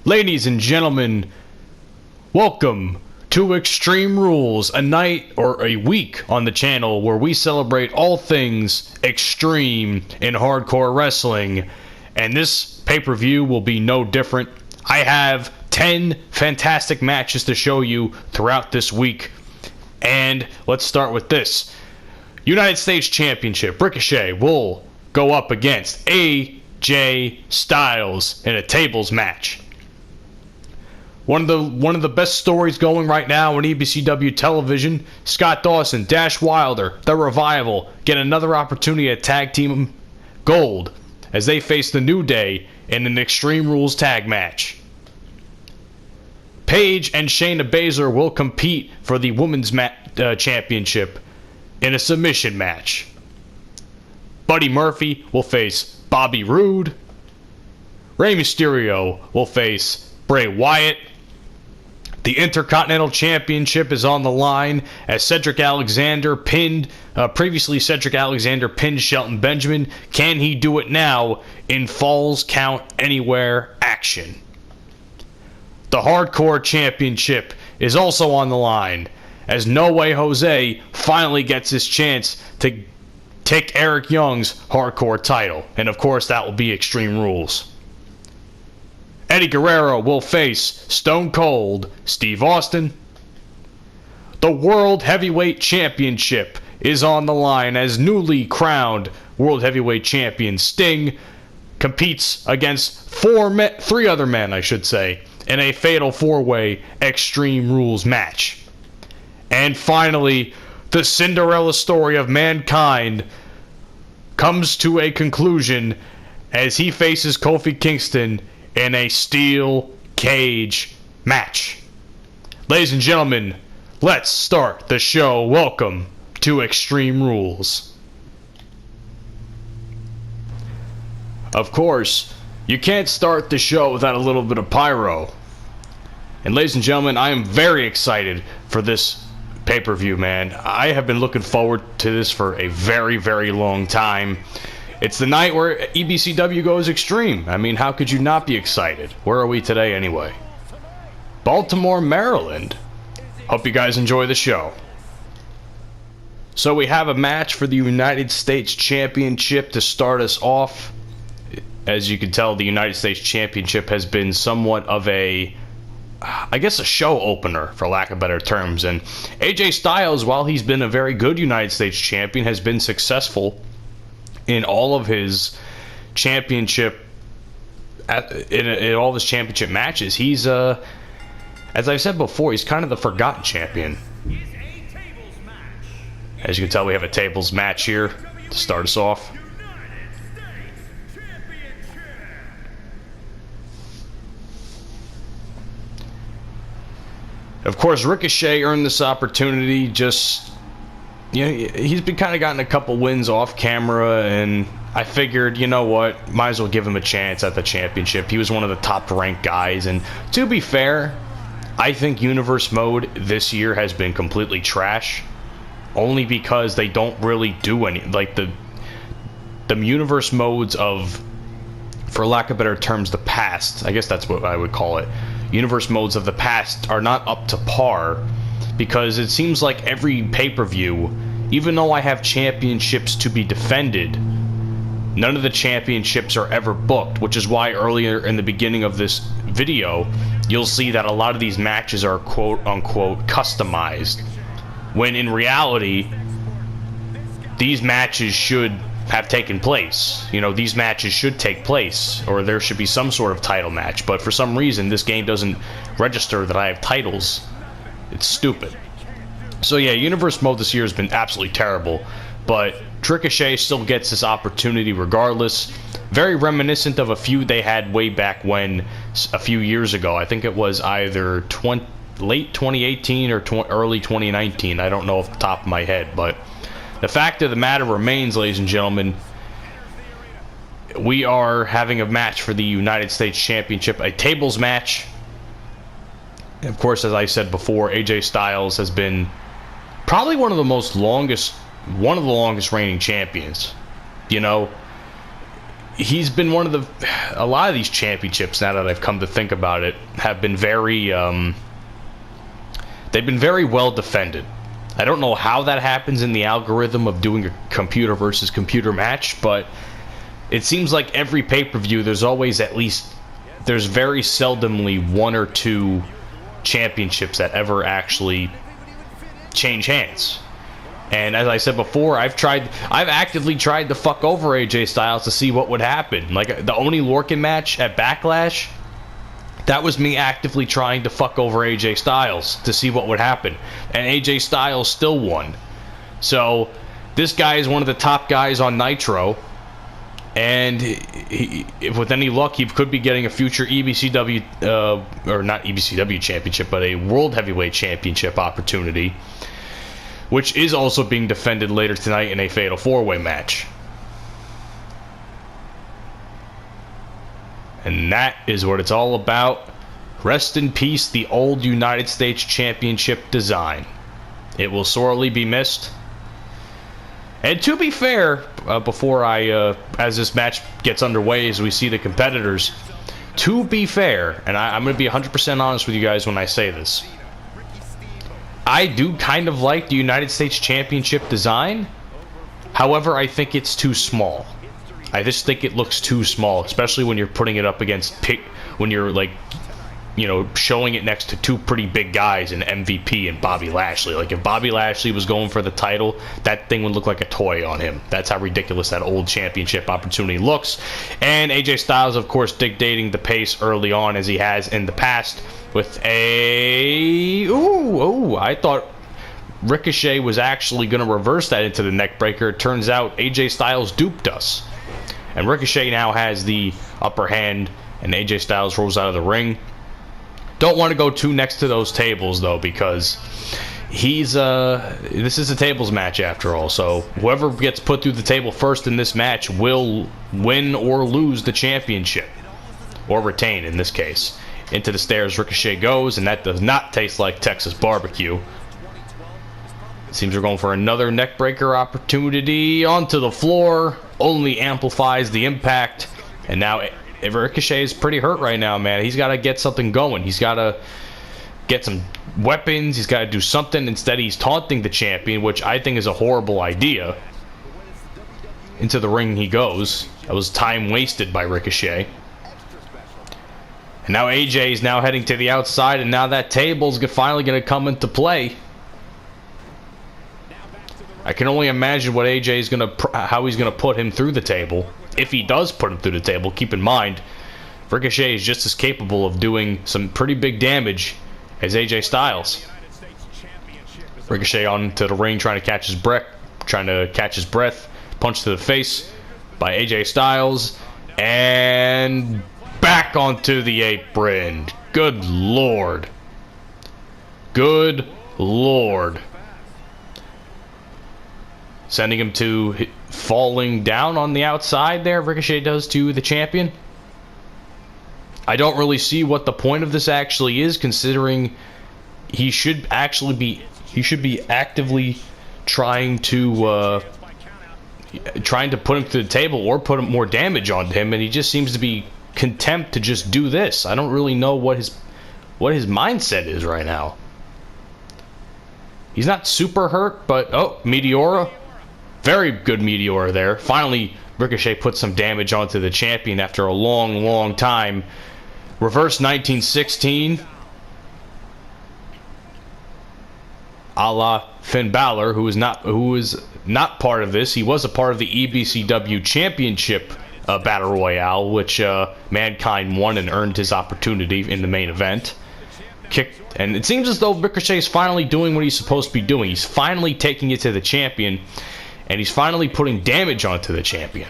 Ladies and gentlemen, welcome to Extreme Rules, a night or a week on the channel where we celebrate all things extreme in hardcore wrestling. And this pay-per-view will be no different. I have 10 fantastic matches to show you throughout this week. And let's start with this. United States Championship, Ricochet will go up against AJ Styles in a tables match. One of the best stories going right now on EBCW television. Scott Dawson, Dash Wilder, The Revival get another opportunity at Tag Team Gold as they face the New Day in an Extreme Rules tag match. Paige and Shayna Baszler will compete for the Women's Championship in a submission match. Buddy Murphy will face Bobby Roode. Rey Mysterio will face Bray Wyatt. The Intercontinental Championship is on the line as previously Cedric Alexander pinned Shelton Benjamin. Can he do it now in Falls Count Anywhere action? The Hardcore Championship is also on the line as No Way Jose finally gets his chance to take Eric Young's Hardcore title. And of course, that will be Extreme Rules. Eddie Guerrero will face Stone Cold Steve Austin. The World Heavyweight Championship is on the line as newly crowned World Heavyweight Champion Sting competes against three other men, in a fatal four-way Extreme Rules match. And finally, the Cinderella story of Mankind comes to a conclusion as he faces Kofi Kingston in a steel cage match. Ladies and gentlemen, let's start the show. Welcome to Extreme Rules. Of course, you can't start the show without a little bit of pyro. And ladies and gentlemen, I am very excited for this pay-per-view, man. I have been looking forward to this for a very, very long time. It's the night where EBCW goes extreme. I mean, how could you not be excited? Where are we today anyway? Baltimore, Maryland. Hope you guys enjoy the show. So we have a match for the United States Championship to start us off. As you can tell, the United States Championship has been somewhat of a show opener, for lack of better terms. And AJ Styles, while he's been a very good United States champion, has been successful in all of his championship in all of his championship matches. He's as I've said before, he's kind of the forgotten champion. As you can tell, we have a tables match here to start us off. Of course, Ricochet earned this opportunity. He's been kind of gotten a couple wins off camera, and I figured, you know what, might as well give him a chance at the championship. He was one of the top-ranked guys, and to be fair, I think Universe Mode this year has been completely trash, only because they don't really do any, like the Universe Modes of, for lack of better terms, the past, I guess that's what I would call it, Universe Modes of the past are not up to par, because it seems like every pay-per-view, even though I have championships to be defended, none of the championships are ever booked, which is why earlier in the beginning of this video, you'll see that a lot of these matches are quote-unquote customized, when in reality, these matches should have taken place. These matches should take place, or there should be some sort of title match, but for some reason, this game doesn't register that I have titles. It's stupid. So yeah, Universe Mode this year has been absolutely terrible, but Ricochet still gets this opportunity regardless. Very reminiscent of a feud they had way back when, a few years ago. I think it was either late 2018 or early 2019. I don't know off the top of my head, but the fact of the matter remains, ladies and gentlemen, we are having a match for the United States Championship, a tables match. Of course, as I said before, AJ Styles has been probably one of the longest reigning champions. he's been one of the... A lot of these championships, now that I've come to think about it, have been very... they've been very well defended. I don't know how that happens in the algorithm of doing a computer versus computer match, but it seems like every pay-per-view, there's always at least... There's very seldomly one or two championships that ever actually change hands. And as I said before, I've actively tried to fuck over AJ Styles to see what would happen. Like the Oney Lorcan match at Backlash, that was me actively trying to fuck over AJ Styles to see what would happen. And AJ Styles still won. So this guy is one of the top guys on Nitro. And if with any luck, he could be getting a future EBCW, or not EBCW championship, but a World Heavyweight Championship opportunity, which is also being defended later tonight in a Fatal 4-Way match. And that is what it's all about. Rest in peace, the old United States Championship design. It will sorely be missed. And to be fair, before as this match gets underway, as we see the competitors, to be fair, and I'm going to be 100% honest with you guys when I say this, I do kind of like the United States Championship design. However, I think it's too small. I just think it looks too small, especially when you're putting it up against when you're like, you know, showing it next to two pretty big guys in MVP and Bobby Lashley. Like if Bobby Lashley was going for the title, that thing would look like a toy on him. That's how ridiculous that old championship opportunity looks. And AJ Styles, of course, dictating the pace early on as he has in the past with a... Ooh, I thought Ricochet was actually going to reverse that into the neck breaker. It turns out AJ Styles duped us. And Ricochet now has the upper hand, and AJ Styles rolls out of the ring. Don't want to go too next to those tables, though, because this is a tables match after all. So whoever gets put through the table first in this match will win or lose the championship. Or retain, in this case. Into the stairs Ricochet goes, and that does not taste like Texas barbecue. Seems we're going for another neckbreaker opportunity. Onto the floor. Only amplifies the impact. And now Ricochet is pretty hurt right now, man. He's got to get something going. He's got to get some weapons. He's got to do something. Instead, he's taunting the champion, which I think is a horrible idea. Into the ring he goes. That was time wasted by Ricochet. And now AJ is now heading to the outside, and now that table's finally going to come into play. I can only imagine what AJ is how he's going to put him through the table. If he does put him through the table, keep in mind, Ricochet is just as capable of doing some pretty big damage as AJ Styles. Ricochet onto the ring, trying to catch his breath. Punch to the face by AJ Styles, and back onto the apron. Good Lord. Good Lord. Sending him to falling down on the outside there. Ricochet does to the champion. I don't really see what the point of this actually is, considering he should be actively trying to put him through the table or put more damage on him, and he just seems to be content to just do this. I don't really know what his mindset is right now. He's not super hurt, but oh, Meteora. Very good Meteora there. Finally, Ricochet put some damage onto the champion after a long, long time. Reverse 1916. A la Finn Balor, who is not part of this. He was a part of the EBCW Championship Battle Royale, which Mankind won and earned his opportunity in the main event. Kicked, and it seems as though Ricochet is finally doing what he's supposed to be doing. He's finally taking it to the champion, and he's finally putting damage onto the champion.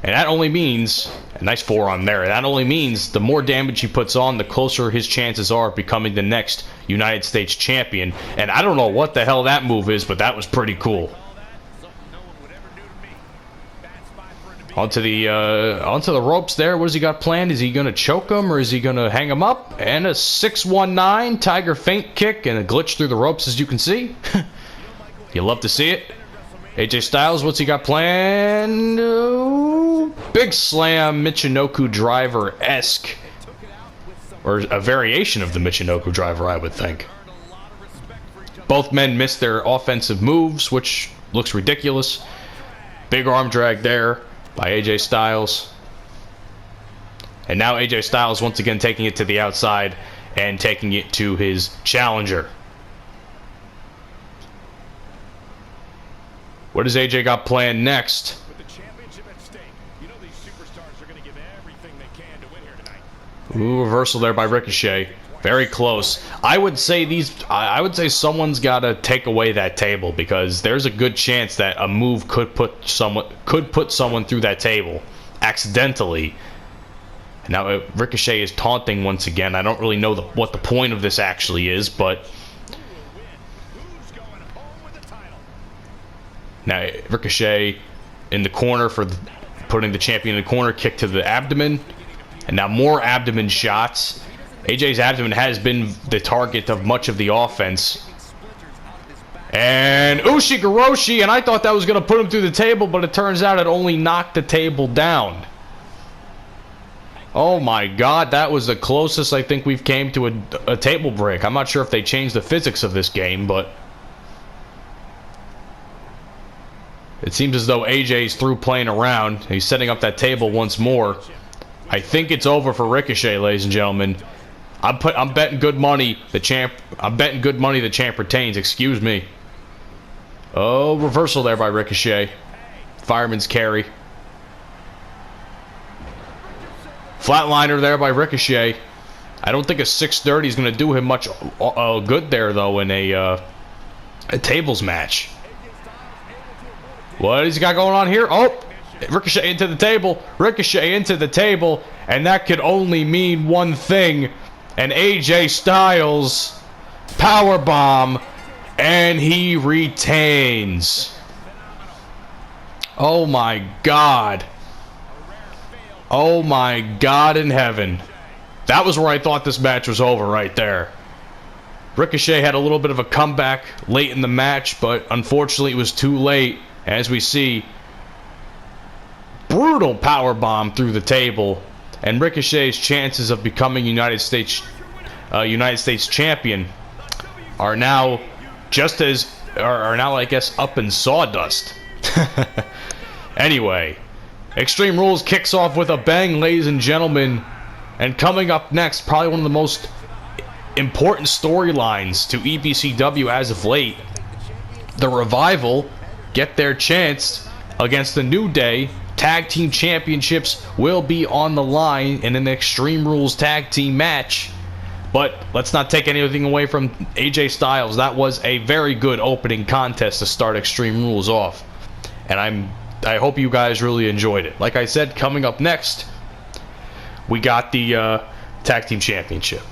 And that only means, a nice forearm there, that only means the more damage he puts on, the closer his chances are of becoming the next United States champion. And I don't know what the hell that move is, but that was pretty cool. Onto the ropes there. What has he got planned? Is he going to choke him, or is he going to hang him up? And a 619 Tiger feint kick and a glitch through the ropes, as you can see. You love to see it. AJ Styles, what's he got planned? Big slam, Michinoku driver-esque. Or a variation of the Michinoku driver, I would think. Both men missed their offensive moves, which looks ridiculous. Big arm drag there by AJ Styles. And now AJ Styles once again taking it to the outside and taking it to his challenger. What does AJ got planned next? With the championship at stake, you know these superstars are going to give everything they can to win here tonight. Ooh, reversal there by Ricochet. Very close. I would say someone's got to take away that table, because there's a good chance that a move could put someone through that table accidentally. Now Ricochet is taunting once again. I don't really know what the point of this actually is, but now Ricochet in the corner for putting the champion in the corner, kick to the abdomen, and now more abdomen shots. AJ's abdomen has been the target of much of the offense. And Ushigoroshi, and I thought that was going to put him through the table, but it turns out it only knocked the table down. Oh my god, that was the closest I think we've came to a table break. I'm not sure if they changed the physics of this game, but it seems as though AJ's through playing around. He's setting up that table once more. I think it's over for Ricochet, ladies and gentlemen. I'm betting good money the champ. I'm betting good money the champ retains. Excuse me. Oh, reversal there by Ricochet. Fireman's carry. Flatliner there by Ricochet. I don't think a 630 is going to do him much good there, though, in a tables match. What has he got going on here? Oh, Ricochet into the table. Ricochet into the table. And that could only mean one thing. And AJ Styles powerbomb. And he retains. Oh my god. Oh my god in heaven. That was where I thought this match was over right there. Ricochet had a little bit of a comeback late in the match, but unfortunately it was too late. As we see, brutal powerbomb through the table, and Ricochet's chances of becoming United States champion are now I guess up in sawdust. Anyway, Extreme Rules kicks off with a bang, ladies and gentlemen, and coming up next, probably one of the most important storylines to EBCW as of late. The Revival get their chance against the New Day. Tag Team Championships will be on the line in an Extreme Rules tag team match. But let's not take anything away from AJ Styles. That was a very good opening contest to start Extreme Rules off. And I hope you guys really enjoyed it. Like I said, coming up next, we got the Tag Team Championship.